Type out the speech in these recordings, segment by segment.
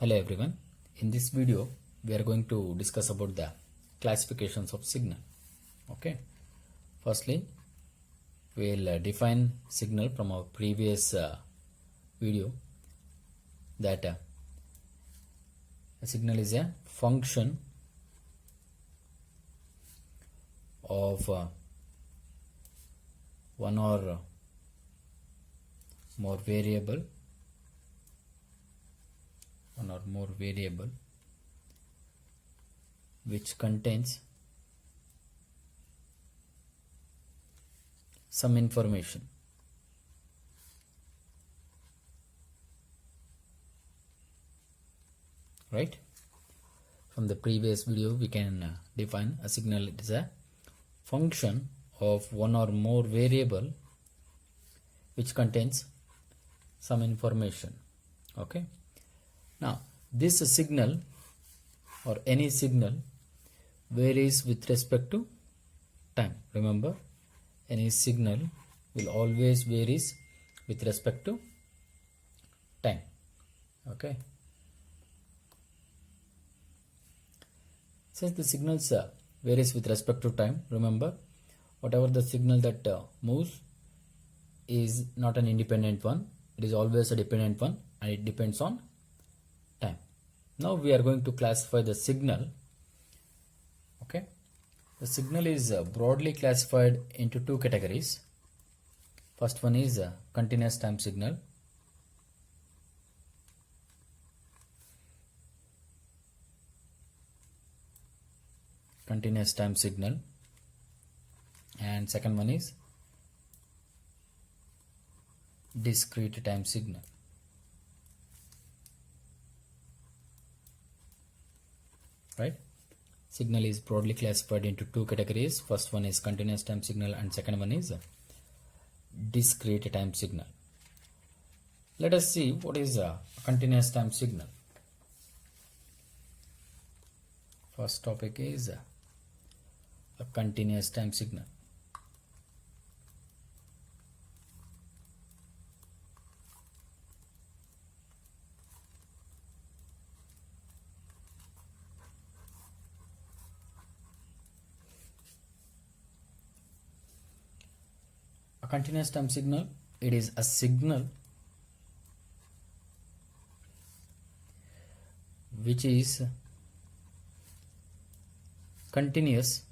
Hello everyone. In this video we are going to discuss about the classifications of signal. Okay. Firstly, we will define signal from our previous video that a signal is a function of one or more variable which contains some information. Right? From the previous video we can define a signal is a function of one or more variable which contains some information. Okay. Now this signal or any signal varies with respect to time. Remember, any signal will always varies with respect to time. Okay. Since the signals varies with respect to time, remember whatever the signal that moves is not an independent one, it is always a dependent one and it depends on time. Now we are going to classify the signal. Okay, the signal is broadly classified into two categories. First one is continuous time signal. Continuous time signal, and second one is discrete time signal. Right? Signal is broadly classified into two categories. First one is continuous time signal and second one is discrete time signal. Let us see what is a continuous time signal. First topic is a continuous time signal. A continuous time signal, it is a signal which is continuous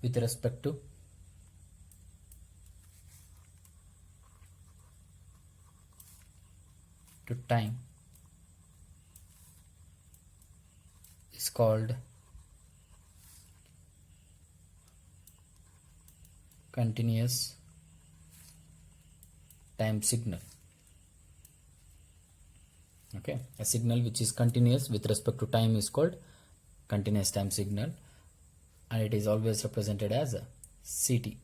with respect to time is called continuous time signal. Okay, a signal which is continuous with respect to time is called continuous time signal, and it is always represented as a CT,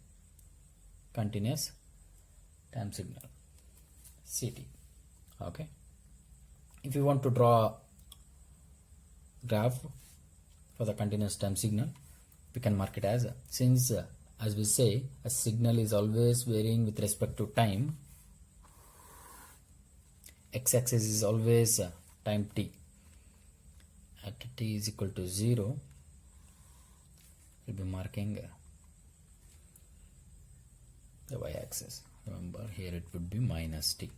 continuous time signal, CT. Okay, if you want to draw a graph for the continuous time signal, we can mark it as a, since as we say a signal is always varying with respect to time, x-axis is always time t. At t is equal to 0, we'll be marking the y-axis. Remember, here it would be minus t,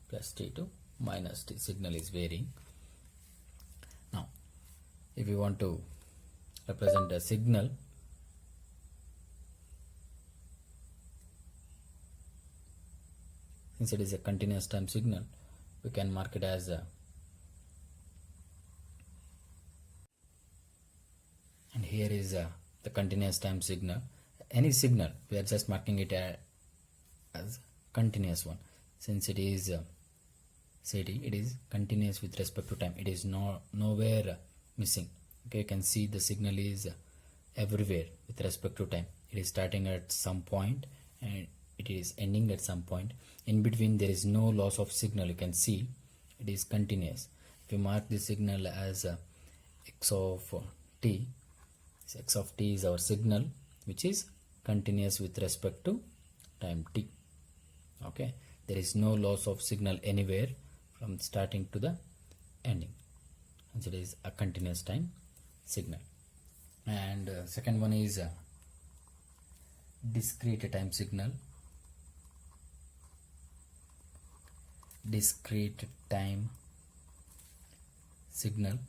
plus t to minus t. Signal is varying. Now, if you want to represent a signal, since it is a continuous time signal, we can mark it as a, and here is the continuous time signal. Any signal, we are just marking it as continuous one. Since it is CT, it is continuous with respect to time. It is nowhere missing. Okay, you can see the signal is everywhere with respect to time. It is starting at some point and it is ending at some point. In between there is no loss of signal. You can see it is continuous. If you mark the signal as x of t, x of t is our signal which is continuous with respect to time t. Okay, There is no loss of signal anywhere from starting to the ending. And so it is a continuous time signal. And second one is discrete time signal. Discrete time signal.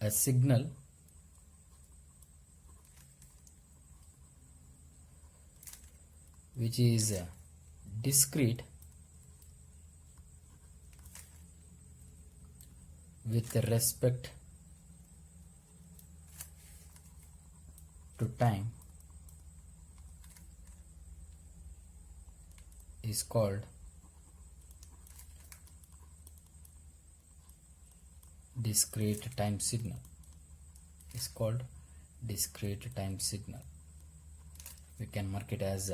A signal which is discrete with respect to time is called discrete time signal. Is called discrete time signal. We can mark it as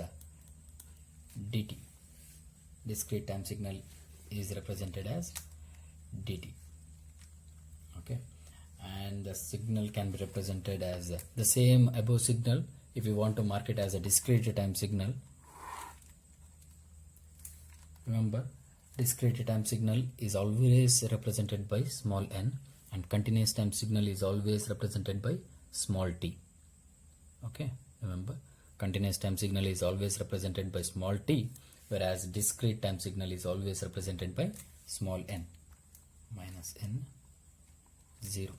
dt. Discrete time signal is represented as dt. Okay, and the signal can be represented as the same above signal. If you want to mark it as a discrete time signal, remember, discrete time signal is always represented by small n, and continuous time signal is always represented by small t. Okay, remember, continuous time signal is always represented by small t, whereas discrete time signal is always represented by small n, minus n 0.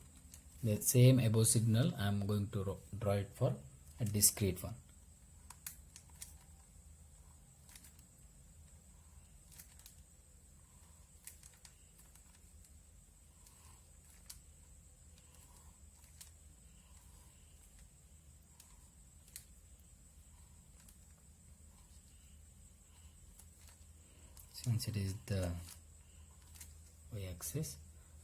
The same above signal I am going to draw it for a discrete one. Since it is the y-axis,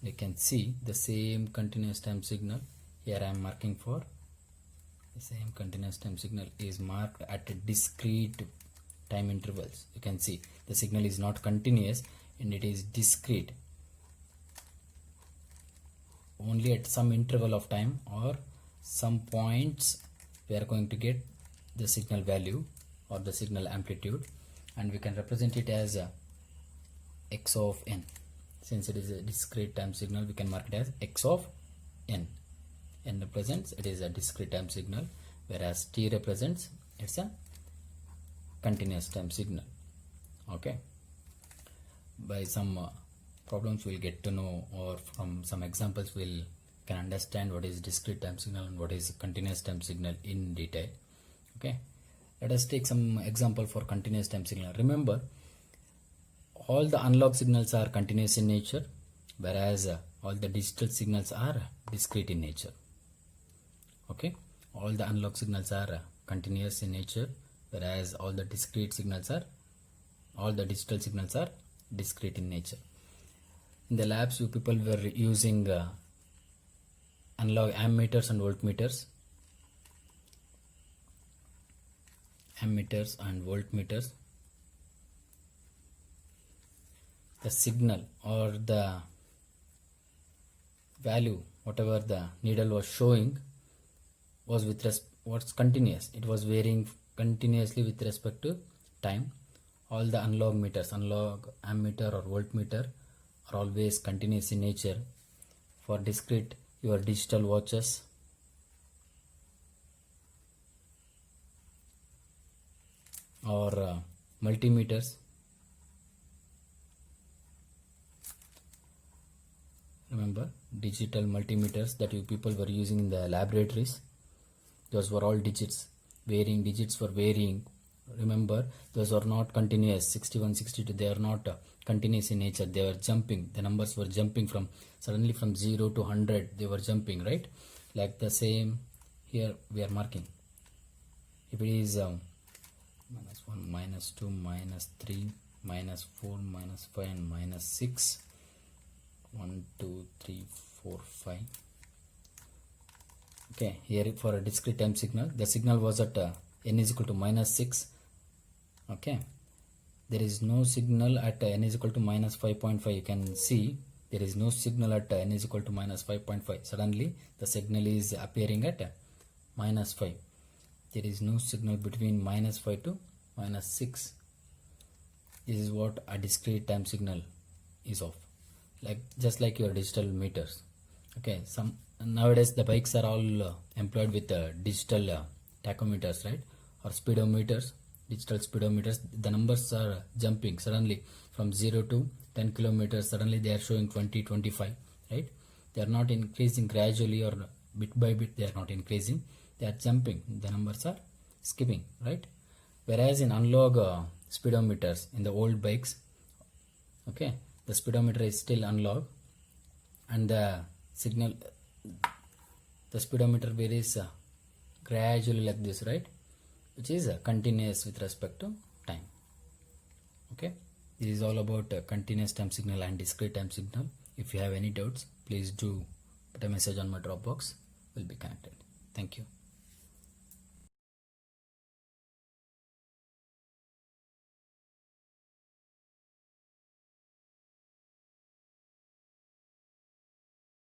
you can see the same continuous time signal. Here I am marking for the same continuous time signal is marked at a discrete time intervals. You can see the signal is not continuous and it is discrete. Only at some interval of time or some points we are going to get the signal value or the signal amplitude, and we can represent it as x of n. Since it is a discrete time signal, we can mark it as x of n. N represents it is a discrete time signal, whereas t represents it's a continuous time signal. Okay, by some problems we'll get to know, or from some examples we'll can understand what is discrete time signal and what is continuous time signal in detail. Okay, let us take some example for continuous time signal. Remember, all the analog signals are continuous in nature, whereas all the digital signals are discrete in nature. Okay, all the analog signals are continuous in nature, whereas all the digital signals are discrete in nature. In the labs, you people were using analog ammeters and voltmeters. Ammeters and voltmeters. The signal or the value, whatever the needle was showing, was continuous. It was varying continuously with respect to time. All the analog meters, analog ammeter or voltmeter, are always continuous in nature. For discrete, your digital watches, or multimeters. Remember, digital multimeters that you people were using in the laboratories, those were all digits. Digits were varying. Remember, those are not continuous. 61, 62, they are not continuous in nature. They were jumping. The numbers were jumping from 0 to 100. They were jumping, right? Like the same here we are marking. If it is minus 1, minus 2, minus 3, minus 4, minus 5, and minus 6. 1, 2, 3, 4, 5. Okay, here for a discrete time signal, the signal was at n is equal to minus 6. Okay, there is no signal at n is equal to minus 5.5. You can see there is no signal at n is equal to minus 5.5. Suddenly the signal is appearing at minus 5. there is no signal between -5 to -6. This is what a discrete time signal is of, like just like your digital meters. Okay, some nowadays the bikes are all employed with digital tachometers, right, or speedometers, digital speedometers. The numbers are jumping suddenly from 0 to 10 kilometers. Suddenly they are showing 20, 25, right? They are not increasing gradually or bit by bit. They are not increasing. They are jumping. The numbers are skipping, right? Whereas in analog speedometers in the old bikes, okay, the speedometer is still analog, and the signal, the speedometer varies gradually like this, right, which is continuous with respect to time. Okay, this is all about continuous time signal and discrete time signal. If you have any doubts, please do put a message on my Dropbox. We'll be connected. Thank you.